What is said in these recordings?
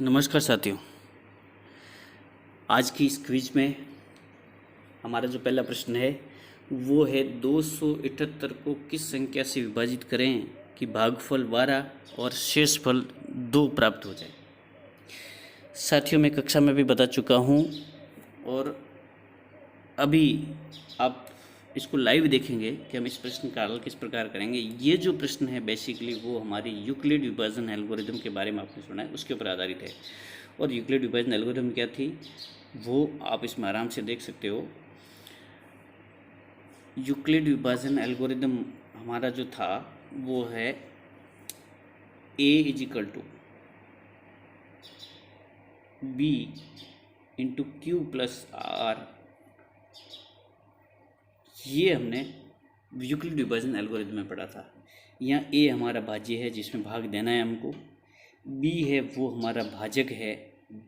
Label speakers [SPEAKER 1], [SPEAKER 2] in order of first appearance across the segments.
[SPEAKER 1] नमस्कार साथियों। आज की इस क्विज में हमारा जो पहला प्रश्न है वो है 278 को किस संख्या से विभाजित करें कि भागफल 12 और शेषफल 2 प्राप्त हो जाए। साथियों, मैं कक्षा में भी बता चुका हूँ और अभी आप इसको लाइव देखेंगे कि हम इस प्रश्न का हल किस प्रकार करेंगे। ये जो प्रश्न है बेसिकली वो हमारी यूक्लिड विभाजन एल्गोरिदम के बारे में आपने सुना है, उसके ऊपर आधारित है। और यूक्लिड विभाजन एल्गोरिदम क्या थी वो आप इसमें आराम से देख सकते हो। यूक्लिड विभाजन एल्गोरिदम हमारा जो था वो है a is equal to b into q plus r. ये हमने यूक्लिड विभाजन एल्गोरिदम में पढ़ा था। यहाँ a हमारा भाज्य है जिसमें भाग देना है हमको, b है वो हमारा भाजक है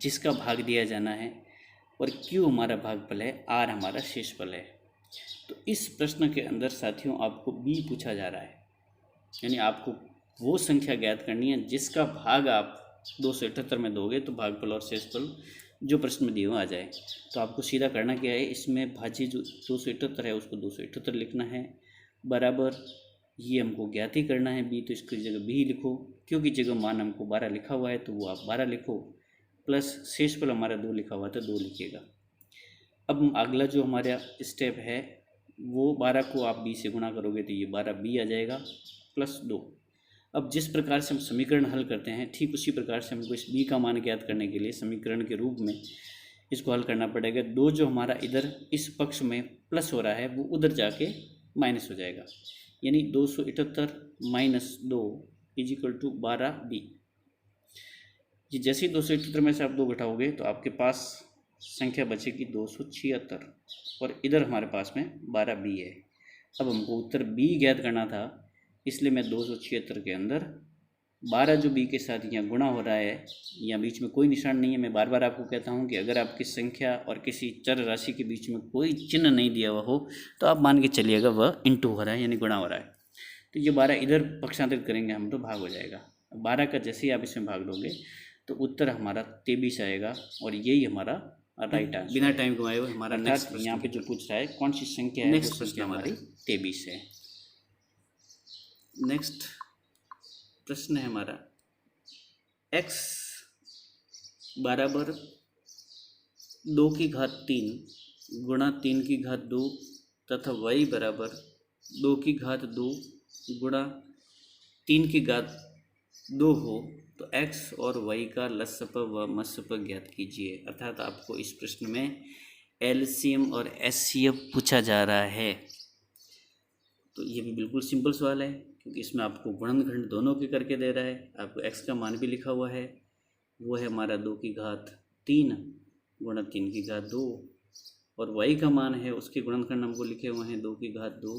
[SPEAKER 1] जिसका भाग दिया जाना है, और q हमारा भागफल है, r हमारा शेषफल है। तो इस प्रश्न के अंदर साथियों आपको b पूछा जा रहा है, यानी आपको वो संख्या ज्ञात करनी है जिसका भाग आप 278 में दोगे तो भागफल और शेषफल जो प्रश्न में दिए हुआ आ जाए। तो आपको सीधा करना क्या है, इसमें भाज्य जो 278 है उसको 278 लिखना है, बराबर ये हमको ज्ञात ही करना है b, तो इसकी जगह b लिखो, क्योंकि जगह मान हमको 12 लिखा हुआ है तो वो आप 12 लिखो, प्लस शेषफल हमारा 2 लिखा हुआ था 2 लिखिएगा। अब अगला जो हमारा स्टेप है वो 12 को आप b से गुणा करोगे तो ये 12b आ जाएगा प्लस 2। अब जिस प्रकार से हम समीकरण हल करते हैं ठीक उसी प्रकार से हमको इस b का मान ज्ञात करने के लिए समीकरण के रूप में इसको हल करना पड़ेगा। 2 जो हमारा इधर इस पक्ष में प्लस हो रहा है वो उधर जाके माइनस हो जाएगा, यानी 278 माइनस 2 इजिकल टू 12b। ये जैसे ही 278 में से आप 2 घटाओगे तो आपके पास संख्या बचेगी 276, और इधर हमारे पास में 12b है। अब हमको उत्तर b ज्ञात करना था, इसलिए मैं 276 के अंदर 12 जो b के साथ यहाँ गुणा हो रहा है, यहाँ बीच में कोई निशान नहीं है। मैं बार बार आपको कहता हूँ कि अगर आपकी संख्या और किसी चर राशि के बीच में कोई चिन्ह नहीं दिया हुआ हो तो आप मान के चलिएगा वह इंटू हो रहा है, यानी गुणा हो रहा है। तो ये 12 इधर पक्षांतरित करेंगे हम तो भाग हो जाएगा। 12 का जैसे ही आप इसमें भाग दोगे तो उत्तर हमारा 23 आएगा, और यही हमारा राइट आंसर। बिना टाइम गवाए हुए हमारा नेक्स्ट यहाँ पे जो पूछ रहा है कौन सी संख्या है, नेक्स्ट प्रश्न हमारी 23 है। नेक्स्ट प्रश्न है हमारा x बराबर 2 की घात 3 गुणा 3 की घात 2 तथा y बराबर 2 की घात 2 गुणा 3 की घात 2 हो तो x और y का लसप व मसप ज्ञात कीजिए। अर्थात आपको इस प्रश्न में एलसीएम और एचसीएफ पूछा जा रहा है। तो ये भी बिल्कुल सिंपल सवाल है क्योंकि इसमें आपको गुणनखंड दोनों के करके दे रहा है। आपको x का मान भी लिखा हुआ है, वो है हमारा 2 की घात 3 गुणा 3 की घात 2, और y का मान है उसके गुणनखंड हमको लिखे हुए हैं 2 की घात 2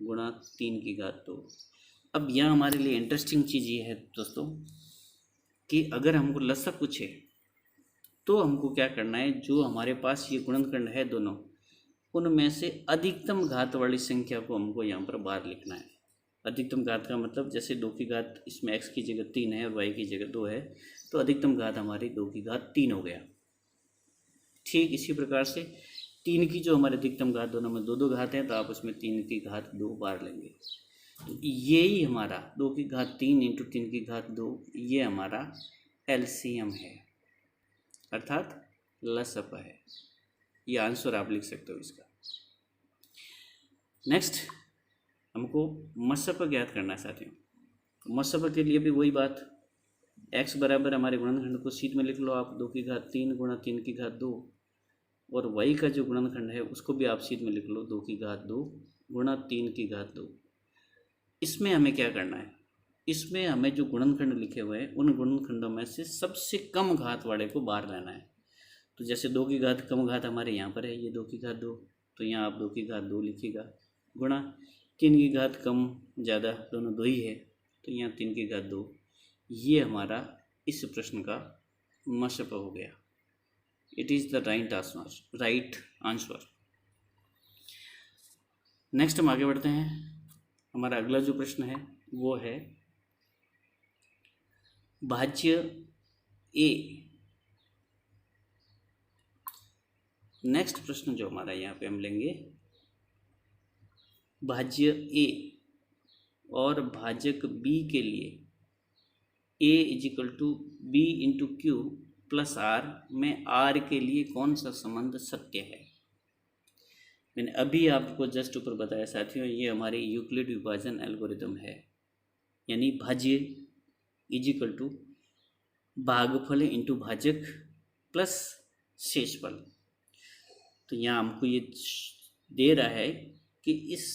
[SPEAKER 1] गुणा 3 की घात 2। अब यहाँ हमारे लिए इंटरेस्टिंग चीज़ ये है दोस्तों कि अगर हमको लसक पूछे तो हमको क्या करना है, जो हमारे पास ये गुणनखंड है दोनों उनमें से अधिकतम घात वाली संख्या को हमको यहाँ पर बाहर लिखना है। अधिकतम घात का मतलब जैसे 2 की घात इसमें x की जगह 3 है, y की जगह 2 है, तो अधिकतम घात हमारी 2 की घात 3 हो गया। ठीक इसी प्रकार से 3 की जो हमारे अधिकतम घात दोनों में 2 घात है तो आप उसमें 3 की घात 2 बार लेंगे। तो यही हमारा 2 की घात 3 इंटू 3 की घात 2 ये हमारा एलसीएम है, अर्थात लसप है। ये आंसर आप लिख सकते हो इसका। नेक्स्ट हमको मसप ज्ञात करना है साथियों। मसप के लिए भी वही बात, x बराबर हमारे गुणनखंड को शीट में लिख लो आप 2 की घात 3 गुणा 3 की घात 2, और y का जो गुणनखंड है उसको भी आप शीट में लिख लो 2 की घात 2 गुणा 3 की घात 2। इसमें हमें क्या करना है, इसमें हमें जो गुणनखंड लिखे हुए हैं उन गुणनखंडों में से सबसे कम घात वाले को बाहर लेना है। तो जैसे 2 की घात कम घात हमारे यहाँ पर है, ये 2 की घात 2, तो यहाँ आप 2 की घात 2 लिखिएगा, गुणा 3 की घात कम ज़्यादा दोनों 2 ही है, तो यहाँ 3 की घात 2। ये हमारा इस प्रश्न का मशप हो गया। It is the right answer. Next हम आगे बढ़ते हैं। हमारा अगला जो प्रश्न है वो है भाज्य a नेक्स्ट प्रश्न जो हमारा यहाँ पे हम लेंगे, भाज्य ए और भाजक बी के लिए a is equal to b into q plus r में आर के लिए कौन सा संबंध सत्य है। मैंने अभी आपको जस्ट ऊपर बताया साथियों, ये हमारी यूक्लिड विभाजन एल्गोरिदम है, यानी भाज्य इजिकल टू भागफल इंटू भाजक प्लस शेषफल। तो यहाँ हमको ये दे रहा है कि इस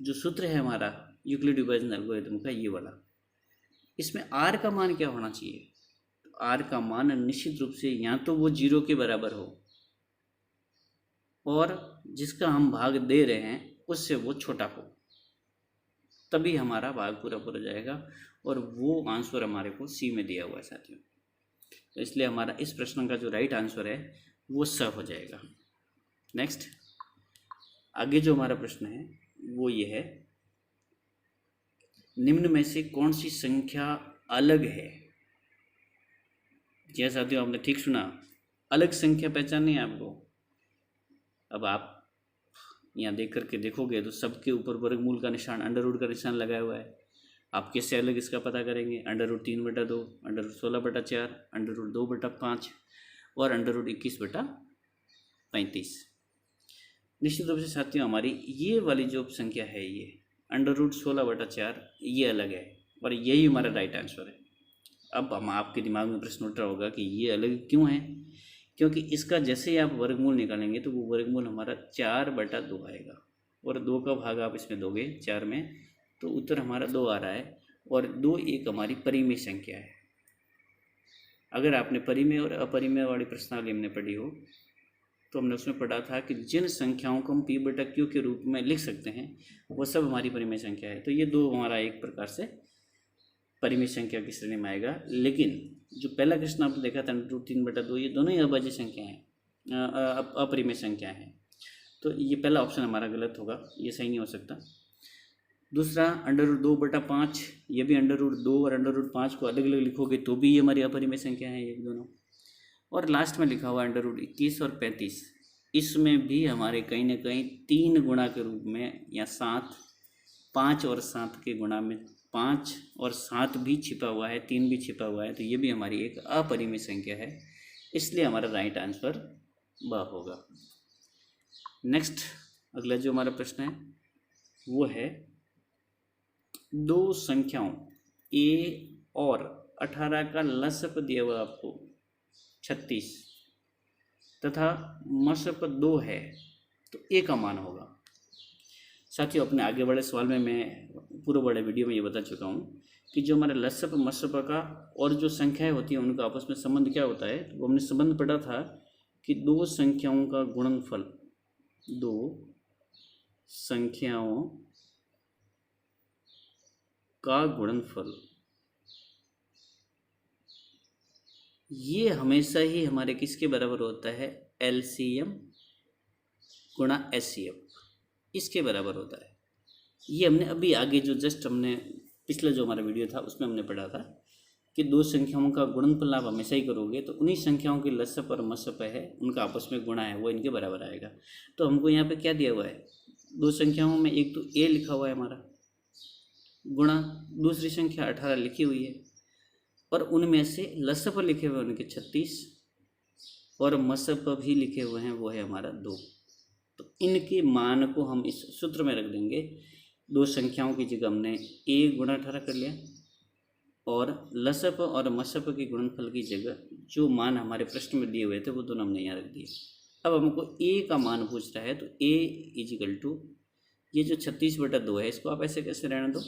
[SPEAKER 1] जो सूत्र है हमारा यूक्लिड विभाजन एल्गोरिदम का, ये वाला, इसमें आर का मान क्या होना चाहिए। तो आर का मान निश्चित रूप से या तो वो 0 के बराबर हो और जिसका हम भाग दे रहे हैं उससे वो छोटा हो, तभी हमारा भाग पूरा पूरा जाएगा, और वो आंसर हमारे को सी में दिया हुआ है साथियों। तो इसलिए हमारा इस प्रश्न का जो राइट आंसर है वो स हो जाएगा। नेक्स्ट, आगे जो हमारा प्रश्न है वो ये है, निम्न में से कौन सी संख्या अलग है। जी साथियों, आपने ठीक सुना, अलग संख्या पहचाननी है आपको। अब आप यहाँ देख करके देखोगे तो सबके ऊपर वर्गमूल का निशान, अंडर रूट का निशान लगाया हुआ है। आप किससे अलग इसका पता करेंगे, under root 3/2, under root 16/4, under root 2/5 और अंडर रूट 21/35। निश्चित रूप से साथियों हमारी ये वाली जो संख्या है, ये अंडर रूट 16/4, ये अलग है और यही हमारा राइट आंसर है। अब हम आपके दिमाग में प्रश्न उठ रहा होगा कि ये अलग क्यों है, क्योंकि इसका जैसे ही आप वर्गमूल निकालेंगे तो वो वर्गमूल हमारा 4/2 आएगा, और 2 का भाग आप इसमें दोगे 4 में, तो उत्तर हमारा 2 आ रहा है, और 2 एक हमारी परिमेय संख्या है। अगर आपने परिमेय और अपरिमेय वाली प्रश्नावली हमने पढ़ी हो तो हमने उसमें पढ़ा था कि जिन संख्याओं को हम p/q के रूप में लिख सकते हैं वो सब हमारी परिमेय संख्या है। तो ये 2 हमारा एक प्रकार से परिमेय संख्या की श्रेणी में आएगा। लेकिन जो पहला प्रश्न आपने देखा था अंडर रूट 3/2, ये दोनों ही अभाज्य संख्या हैं, अपरिमेय संख्या हैं। तो ये पहला ऑप्शन हमारा गलत होगा, ये सही नहीं हो सकता। दूसरा अंडर रूट 2/5, ये भी अंडर रूट 2 और अंडर रूट 5 को अलग अलग लिखोगे तो भी ये हमारी अपरिमेय संख्या है, ये दोनों। और लास्ट में लिखा हुआ अंडर रूट 21 और 35, इसमें भी हमारे कहीं ना कहीं 3 गुणा के रूप में, या 7, 5 और 7 के गुणा में 5 और 7 भी छिपा हुआ है, 3 भी छिपा हुआ है, तो ये भी हमारी एक अपरिमेय संख्या है, इसलिए हमारा राइट आंसर ब होगा। नेक्स्ट, अगला जो हमारा प्रश्न है वो है, 2 संख्याओं a और 18 का लसप दिया हुआ आपको 36 तथा मसप 2 है, तो a का मान होगा। साथियों, अपने आगे बड़े सवाल में मैं पूरे बड़े वीडियो में ये बता चुका हूँ कि जो हमारे लसप मसप का और जो संख्याएं होती हैं उनका आपस में संबंध क्या होता है। तो हमने संबंध पढ़ा था कि 2 संख्याओं का गुणनफल, 2 संख्याओं का गुणनफल, ये हमेशा ही हमारे किसके बराबर होता है, LCM गुणा SCF, इसके बराबर होता है। ये हमने अभी आगे जो जस्ट हमने पिछला जो हमारा वीडियो था उसमें हमने पढ़ा था कि 2 संख्याओं का गुणनफल आप हमेशा ही करोगे तो उन्हीं संख्याओं के लसप और मसप है उनका आपस में गुणा है वो इनके बराबर आएगा। तो हमको यहाँ पे क्या दिया हुआ है, 2 संख्याओं में एक तो a लिखा हुआ है हमारा, गुणा दूसरी संख्या 18 लिखी हुई है, और उनमें से लसप लिखे हुए उनके 36 और मसप भी लिखे हुए हैं वो है हमारा 2। तो इनके मान को हम इस सूत्र में रख देंगे। 2 संख्याओं की जगह हमने a गुणा 18 कर लिया, और लसप और मसप के गुणनफल की जगह जो मान हमारे प्रश्न में दिए हुए थे वो दोनों हमने यहाँ रख दिए। अब हमको a का मान पूछ रहा है, तो a इजिकल टू ये जो 36/2 है इसको आप ऐसे कैसे रहने दो,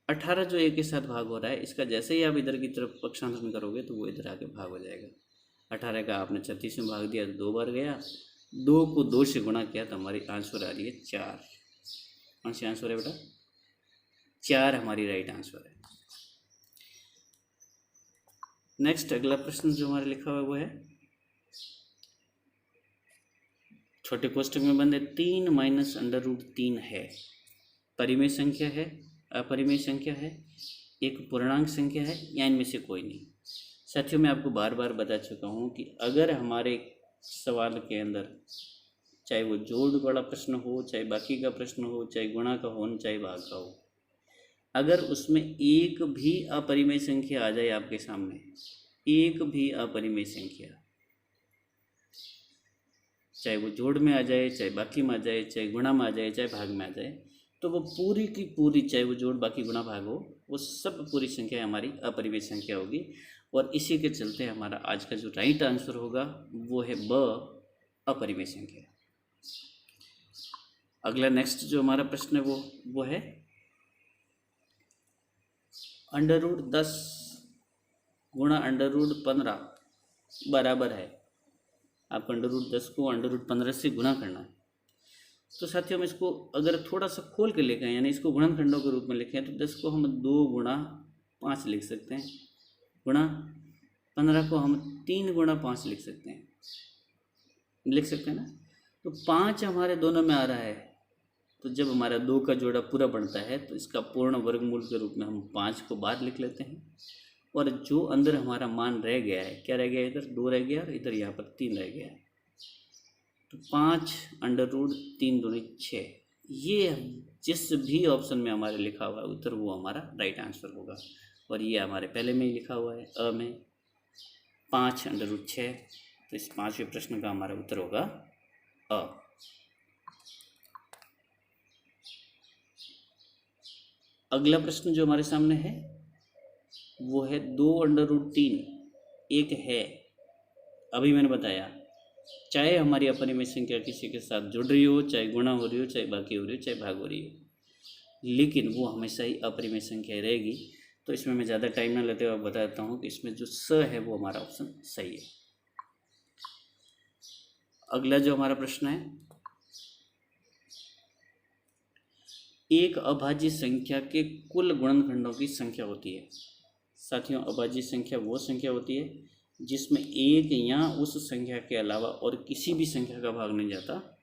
[SPEAKER 1] 18 जो a के साथ भाग हो रहा है इसका जैसे ही आप इधर की तरफ पक्षांतरण करोगे तो वो इधर आके भाग हो जाएगा। 18 का आपने 36 में भाग दिया तो 2 बार गया, 2 को 2 से गुणा किया तो हमारी आंसर आ रही है 4। कौन सी आंसर है बेटा, 4 हमारी राइट आंसर है। नेक्स्ट, अगला प्रश्न जो हमारे लिखा हुआ है वो है, छोटे कोष्टक में बंद है, 3 माइनस अंडर रूट 3 है, परिमेय संख्या है, अपरिमेय संख्या है, एक पूर्णांक संख्या है, या इनमें से कोई नहीं। साथियों, मैं आपको बार बार बता चुका हूँ कि अगर हमारे सवाल के अंदर, चाहे वो जोड़ वाला प्रश्न हो, चाहे बाकी का प्रश्न हो, चाहे गुणा का हो, चाहे भाग का हो, अगर उसमें एक भी अपरिमेय संख्या आ जाए आपके सामने, एक भी अपरिमेय संख्या, चाहे वो जोड़ में आ जाए, चाहे बाकी में आ जाए, चाहे गुणा में आ जाए, चाहे भाग में आ जाए, तो वो पूरी की पूरी, चाहे वो जोड़ बाकी गुणा भाग हो, वो सब पूरी संख्या हमारी अपरिमेय संख्या होगी। और इसी के चलते हमारा आज का जो राइट आंसर होगा वो है ब, अपरिमेय संख्या। अगला नेक्स्ट जो हमारा प्रश्न है वो है √10 गुणा √15 बराबर है, आपको √10 को √15 से गुणा करना है। तो साथियों हम इसको अगर थोड़ा सा खोल के लिखें, यानी इसको गुणनखंडों के रूप में लिखें, तो 10 को हम 2 गुणा 5 लिख सकते हैं, गुणा 15 को हम 3 गुणा 5 लिख सकते हैं, ना। तो 5 हमारे दोनों में आ रहा है, तो जब हमारा 2 का जोड़ा पूरा बनता है तो इसका पूर्ण वर्गमूल के रूप में हम 5 को बाहर लिख लेते हैं, और जो अंदर हमारा मान रह गया है, क्या रह गया, इधर 2 रह गया और इधर यहाँ पर 3 रह गया है, तो 5 √3 दूनी 6, ये जिस भी ऑप्शन में हमारे लिखा हुआ है उत्तर वो हमारा राइट आंसर होगा। और ये हमारे पहले में ही लिखा हुआ है अ में 5 √6, तो इस 5वें प्रश्न का हमारा उत्तर होगा अ। अगला प्रश्न जो हमारे सामने है वो है 2 √3 एक है, अभी मैंने बताया, चाहे हमारी अपरिमेय संख्या किसी के साथ जुड़ रही हो, चाहे गुणा हो रही हो, चाहे बाकी हो रही हो, चाहे भाग हो रही हो, लेकिन वो हमेशा ही अपरिमेय संख्या रहेगी। तो इसमें मैं ज़्यादा टाइम ना लेते हुए बता देता हूँ कि इसमें जो स है वो हमारा ऑप्शन सही है। अगला जो हमारा प्रश्न है, एक अभाज्य संख्या के कुल गुणनखंडों की संख्या होती है। साथियों, अभाज्य संख्या वो संख्या होती है जिसमें एक या उस संख्या के अलावा और किसी भी संख्या का भाग नहीं जाता,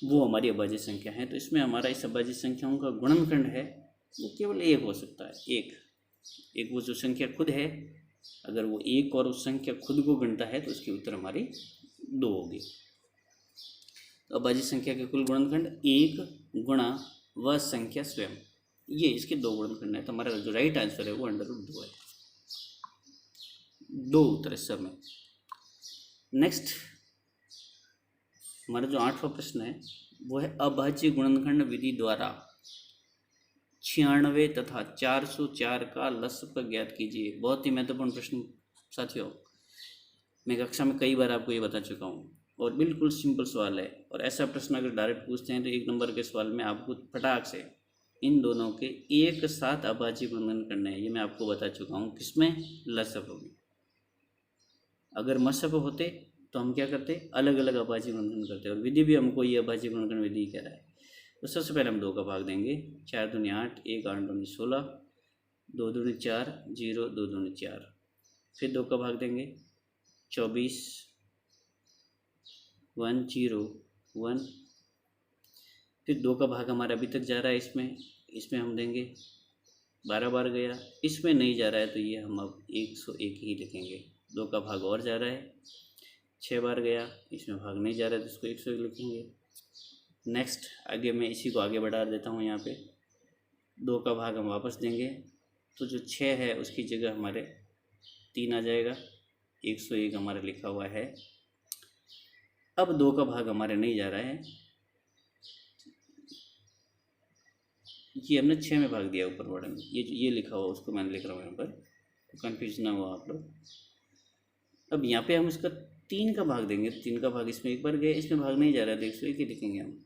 [SPEAKER 1] वो हमारी अभाज्य संख्या है। तो इसमें हमारा इस अभाज्य संख्याओं का गुणनखंड है वो केवल एक हो सकता है, एक वो जो संख्या खुद है, अगर वो एक और उस संख्या खुद को गिनता है तो उसकी उत्तर हमारी 2 होगी। तो अभाज्य संख्या के कुल गुणनखंड 1 गुणा वह संख्या स्वयं, ये इसके 2 गुणनखंड है। तो हमारा जो राइट आंसर है वो √2 है, 2 उत्तर इस सब में। नेक्स्ट हमारा जो 8वां प्रश्न है वो है अभाज्य गुणनखंड विधि द्वारा 96 तथा 404 का लसागु ज्ञात कीजिए। बहुत ही महत्वपूर्ण प्रश्न साथियों, मैं कक्षा में कई बार आपको ये बता चुका हूँ, और बिल्कुल सिंपल सवाल है। और ऐसा प्रश्न अगर डायरेक्ट पूछते हैं तो 1 नंबर के सवाल में आपको फटाक से इन दोनों के एक साथ अभाज्य गुणनखंड करने हैं, ये मैं आपको बता चुका हूँ। किसमें? लसागु में। अगर मशक होते तो हम क्या करते, अलग अलग अभाज्य गुणनखंड करते, और विधि भी हमको ये अभाज्य गुणनखंड विधि कह रहा है। तो सबसे पहले हम 2 का भाग देंगे, 4 दूनी 8, 1 8 दूनी 16, 2 दूनी 4, 0 2 दूनी 4, फिर 2 का भाग देंगे 24, 1 0 1, फिर 2 का भाग हमारा अभी तक जा रहा है, इसमें हम देंगे 12 बार गया, इसमें नहीं जा रहा है तो ये हम अब 101 ही लिखेंगे। 2 का भाग और जा रहा है, 6 बार गया, इसमें भाग नहीं जा रहा है तो इसको 101 लिखेंगे। नेक्स्ट आगे मैं इसी को आगे बढ़ा देता हूँ, यहाँ पे 2 का भाग हम वापस देंगे, तो जो 6 है उसकी जगह हमारे 3 आ जाएगा, 101 हमारा लिखा हुआ है। अब 2 का भाग हमारे नहीं जा रहा है, ये हमने 6 में भाग दिया ऊपर बॉर्डर में, ये लिखा हुआ उसको मैंने लिख रहा हूँ यहाँ पर, तो कन्फ्यूज ना हुआ आप लोग। अब यहाँ पे हम इसका 3 का भाग देंगे, 3 का भाग इसमें 1 बार गया, इसमें भाग नहीं जा रहा है तो 101 ही लिखेंगे हम।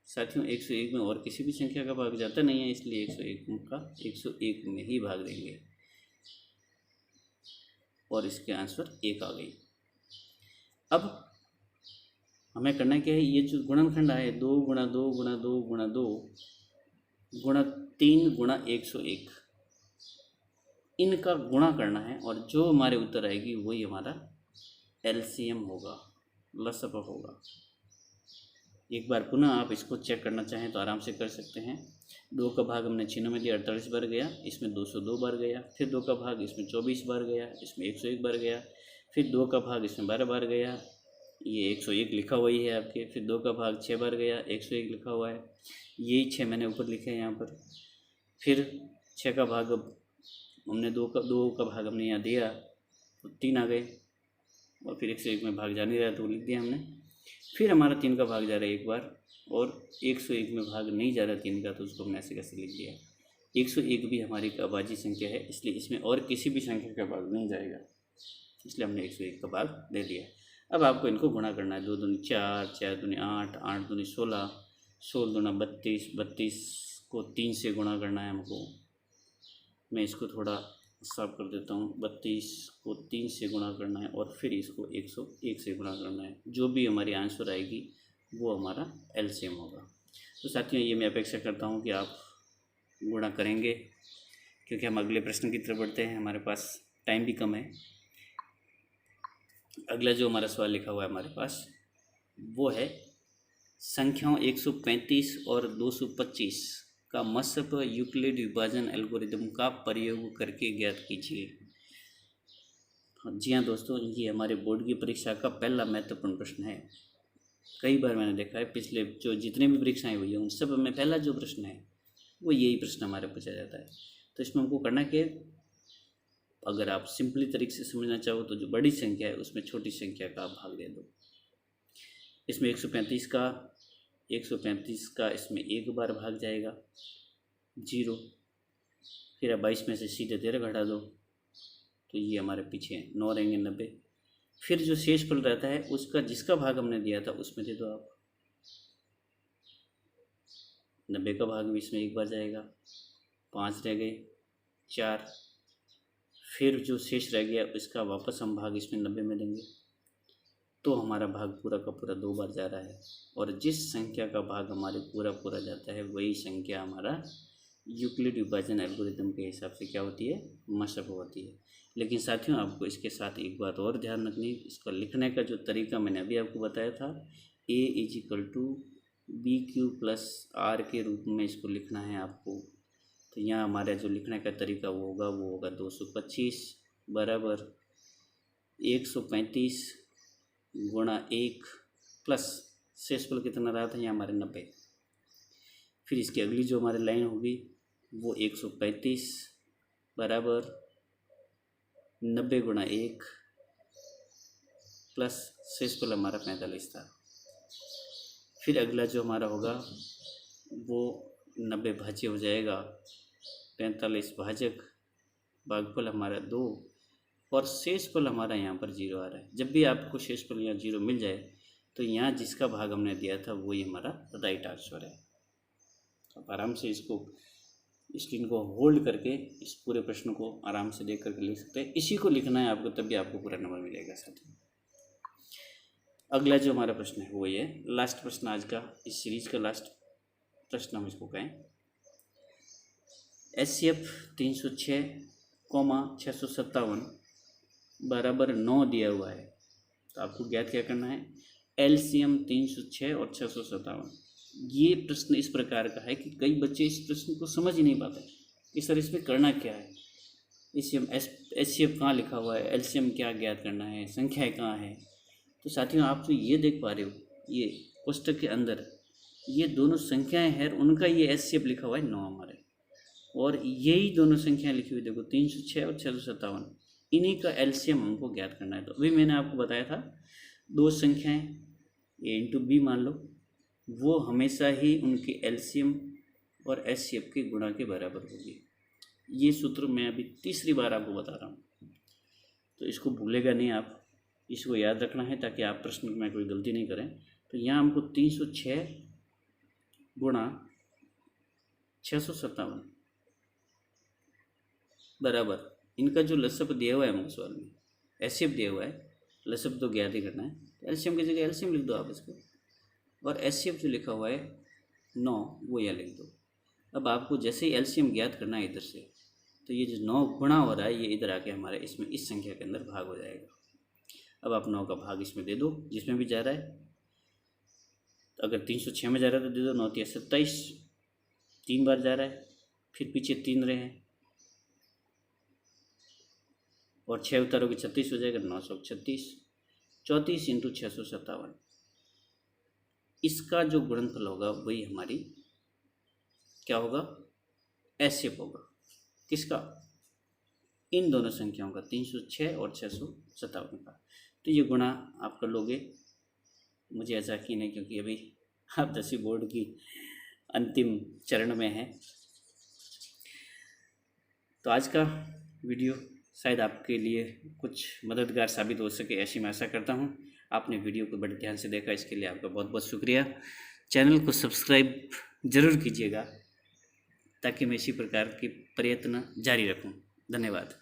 [SPEAKER 1] साथियों 101 में और किसी भी संख्या का भाग जाता नहीं है, इसलिए 101 का 101 में ही भाग देंगे, और इसके आंसर 1 आ गई। अब हमें करना क्या है, ये जो गुणनखंड आए 2 गुणा 2 गुणा 2 गुणा 2 गुणा 3 गुणा 101, इनका गुणा करना है, और जो हमारे उत्तर आएगी वही हमारा एलसीएम होगा, लसागु होगा। एक बार पुनः आप इसको चेक करना चाहें तो आराम से कर सकते हैं। 2 का भाग हमने 6 में दिया, 48 बार गया, इसमें 202 बार गया, फिर 2 का भाग इसमें 24 बार गया, इसमें 101 बार गया, फिर 2 का भाग इसमें 12 बार गया, ये 101 लिखा हुआ ही है आपके। फिर 2 का भाग 6 बार गया, 101 लिखा हुआ है। यही 6 मैंने ऊपर लिखे हैं यहाँ पर। फिर 6 का भाग अब हमने 2 का भाग हमने यहाँ दिया तो 3 आ गए, और फिर 101 में भाग जा नहीं रहा तो लिख दिया हमने। फिर हमारा 3 का भाग जा रहा है एक बार, और 101 में भाग नहीं जा रहा 3 का, तो उसको हमने ऐसे कैसे लिख दिया। 101 भी हमारी एक अभाज्य संख्या है, इसलिए इसमें और किसी भी संख्या का भाग नहीं जाएगा, इसलिए हमने 101 का भाग दे दिया। अब आपको इनको गुणा करना है। 2 दूनी 4, 4 दूनी 8, 8 दूनी 16, 16 दूना 32, 32 को 3 से गुणा करना है हमको। मैं इसको थोड़ा साफ कर देता हूँ। 32 को 3 से गुणा करना है, और फिर इसको 101 से गुणा करना है। जो भी हमारी आंसर आएगी वो हमारा एलसीएम होगा। तो साथियों, ये मैं अपेक्षा करता हूँ कि आप गुणा करेंगे, क्योंकि हम अगले प्रश्न की तरफ बढ़ते हैं, हमारे पास टाइम भी कम है। अगला जो हमारा सवाल लिखा हुआ है हमारे पास वो है संख्याओं 135 और 225 का मसब यूक्लिड विभाजन एल्गोरिदम का प्रयोग करके ज्ञात कीजिए। जी हाँ दोस्तों, ये हमारे बोर्ड की परीक्षा का पहला महत्वपूर्ण प्रश्न है। कई बार मैंने देखा है, पिछले जो जितने भी परीक्षाएं हुई हैं उन सब में पहला जो प्रश्न है वो यही प्रश्न हमारे पूछा जाता है। तो इसमें हमको करना क्या है, अगर आप सिंपली तरीके से समझना चाहो तो जो बड़ी संख्या है उसमें छोटी संख्या का आप भाग दे दो। इसमें 135 का इसमें एक बार भाग जाएगा 0। फिर आप 22 में से सीधे 13 घटा दो, तो ये हमारे पीछे 9 रहेंगे 90। फिर जो शेष फल रहता है उसका जिसका भाग हमने दिया था उसमें दे दो आप। 90 का भाग भी इसमें एक बार जाएगा, 5 रह गए, 4। फिर जो शेष रह गया इसका वापस हम भाग इसमें 90 में देंगे, तो हमारा भाग पूरा का पूरा 2 बार जा रहा है। और जिस संख्या का भाग हमारे पूरा जाता है वही संख्या हमारा यूक्लिड विभाजन एल्गोरिदम के हिसाब से क्या होती है, मशक होती है। लेकिन साथियों, आपको इसके साथ एक बात और ध्यान रखनी, इसको लिखने का जो तरीका मैंने अभी आपको बताया था, a=bq+r के रूप में इसको लिखना है आपको। तो यहाँ हमारा जो लिखने का तरीका वो होगा 225 बराबर 135 गुणा 1 प्लस शेषफल कितना रहा था यहाँ हमारे 90। फिर इसकी अगली जो हमारी लाइन होगी वो 135 बराबर 90 गुणा 1 प्लस शेषफल हमारा 45 था। फिर अगला जो हमारा होगा वो 90 भाज्य हो जाएगा 45 भाजक, भागफल हमारा 2, और शेषफल हमारा यहाँ पर 0 आ रहा है। जब भी आपको शेषफल यहाँ 0 मिल जाए तो यहाँ जिसका भाग हमने दिया था वही हमारा राइट आंसर है। आप आराम से इसको स्क्रीन को होल्ड करके इस पूरे प्रश्न को आराम से देख करके लिख सकते हैं। इसी को लिखना है आपको, तभी आपको पूरा नंबर मिलेगा साथियों। अगला जो हमारा प्रश्न है वो ये लास्ट प्रश्न आज का, इस सीरीज का लास्ट प्रश्न हम इसको कहें। HCF 306,657 बराबर 9 दिया हुआ है, तो आपको ज्ञात क्या करना है, LCM 306 और 657। ये प्रश्न इस प्रकार का है कि कई बच्चे इस प्रश्न को समझ ही नहीं पाते कि सर इसमें करना क्या है, HCF कहाँ लिखा हुआ है, LCM क्या ज्ञात करना है, संख्याएँ कहाँ है। तो साथियों, आप तो ये देख पा रहे हो, ये पुस्तक के अंदर ये दोनों संख्याएं हैं, उनका ये HCF लिखा हुआ है 9 हमारे, और यही दोनों संख्याएं लिखी हुई देखो 306 और 657, इन्हीं का LCM हमको ज्ञात करना है। तो अभी मैंने आपको बताया था दो संख्याएं A इंटू B मान लो, वो हमेशा ही उनके LCM और HCF के गुणा के बराबर होगी। ये सूत्र मैं अभी तीसरी बार आपको बता रहा हूँ, तो इसको भूलेगा नहीं आप, इसको याद रखना है ताकि आप प्रश्न में कोई गलती नहीं करें। तो यहाँ हमको 306 गुणा 657 बराबर इनका जो लसब दिया हुआ है हमको सवाल में, HCF दिया हुआ है, लसब तो ज्ञात ही करना है, तो LCM की जगह LCM लिख दो आप इसको, और HCF जो लिखा हुआ है 9 वो यहाँ लिख दो। अब आपको जैसे ही LCM ज्ञात करना है इधर से, तो ये जो 9 गुणा हो रहा है ये इधर आके हमारे इसमें इस संख्या के अंदर भाग हो जाएगा। अब आप 9 का भाग इसमें दे दो जिसमें भी जा रहा है, तो अगर 306 में जा रहा है तो दे दो, 9 × 27, 3 बार जा रहा है, फिर पीछे 3 रहे हैं और 6 उतारोगे 36 हो जाएगा, 936। 34 इंटू 657, इसका जो गुणनफल होगा वही हमारी क्या होगा, एसएफ होगा। किसका, इन दोनों संख्याओं का, 306 और 657 का। तो ये गुणा आप कर लोगे, मुझे ऐसा यकीन है, क्योंकि अभी आप 10वीं बोर्ड की अंतिम चरण में हैं। तो आज का वीडियो शायद आपके लिए कुछ मददगार साबित हो सके, ऐसी मैं आशा करता हूँ। आपने वीडियो को बड़े ध्यान से देखा, इसके लिए आपका बहुत बहुत शुक्रिया। चैनल को सब्सक्राइब ज़रूर कीजिएगा ताकि मैं इसी प्रकार के प्रयत्न जारी रखूँ। धन्यवाद।